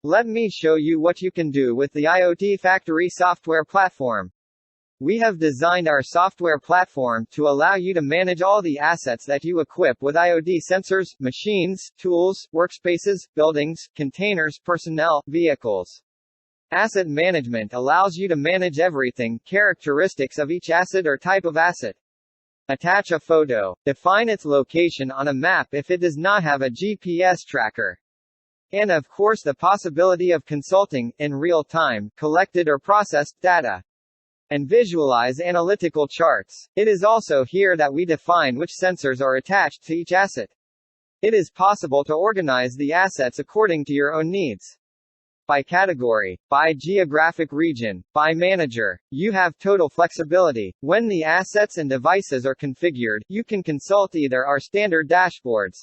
Let me show you what you can do with the IoT Factory Software Platform. We have designed our software platform to allow you to manage all the assets that you equip with IoT sensors, machines, tools, workspaces, buildings, containers, personnel, vehicles. Asset management allows you to manage everything, characteristics of each asset or type of asset. Attach a photo. Define its location on a map if it does not have a GPS tracker. And of course the possibility of consulting, in real time, collected or processed data. And visualize analytical charts. It is also here that we define which sensors are attached to each asset. It is possible to organize the assets according to your own needs. By category, by geographic region, by manager, you have total flexibility. When the assets and devices are configured, you can consult either our standard dashboards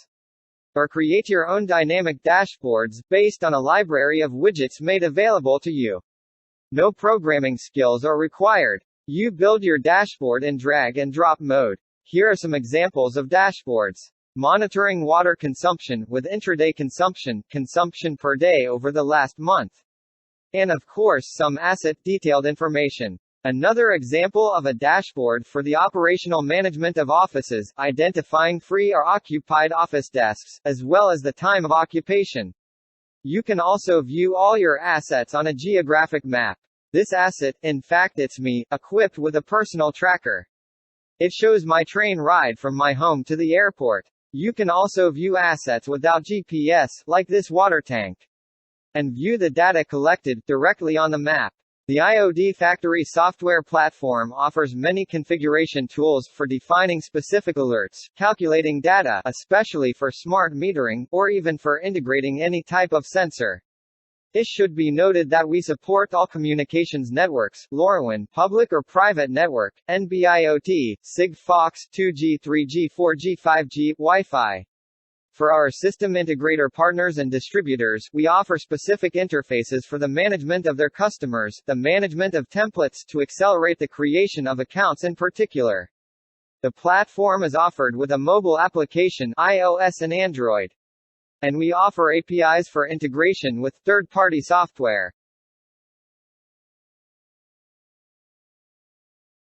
or create your own dynamic dashboards based on a library of widgets made available to you. No programming skills are required. You build your dashboard in drag and drop mode. Here are some examples of dashboards. Monitoring water consumption with intraday consumption per day over the last month. And of course some asset detailed information. Another example of a dashboard for the operational management of offices, identifying free or occupied office desks, as well as the time of occupation. You can also view all your assets on a geographic map. This asset, in fact it's me, equipped with a personal tracker. It shows my train ride from my home to the airport. You can also view assets without GPS, like this water tank. And view the data collected, directly on the map. The IoT Factory Software Platform offers many configuration tools for defining specific alerts, calculating data, especially for smart metering, or even for integrating any type of sensor. It should be noted that we support all communications networks, LORAWAN, public or private network, NB-IOT, SigFox, 2G, 3G, 4G, 5G, Wi-Fi. For our system integrator partners and distributors, we offer specific interfaces for the management of their customers, the management of templates to accelerate the creation of accounts in particular. The platform is offered with a mobile application, iOS and Android. And we offer APIs for integration with third-party software.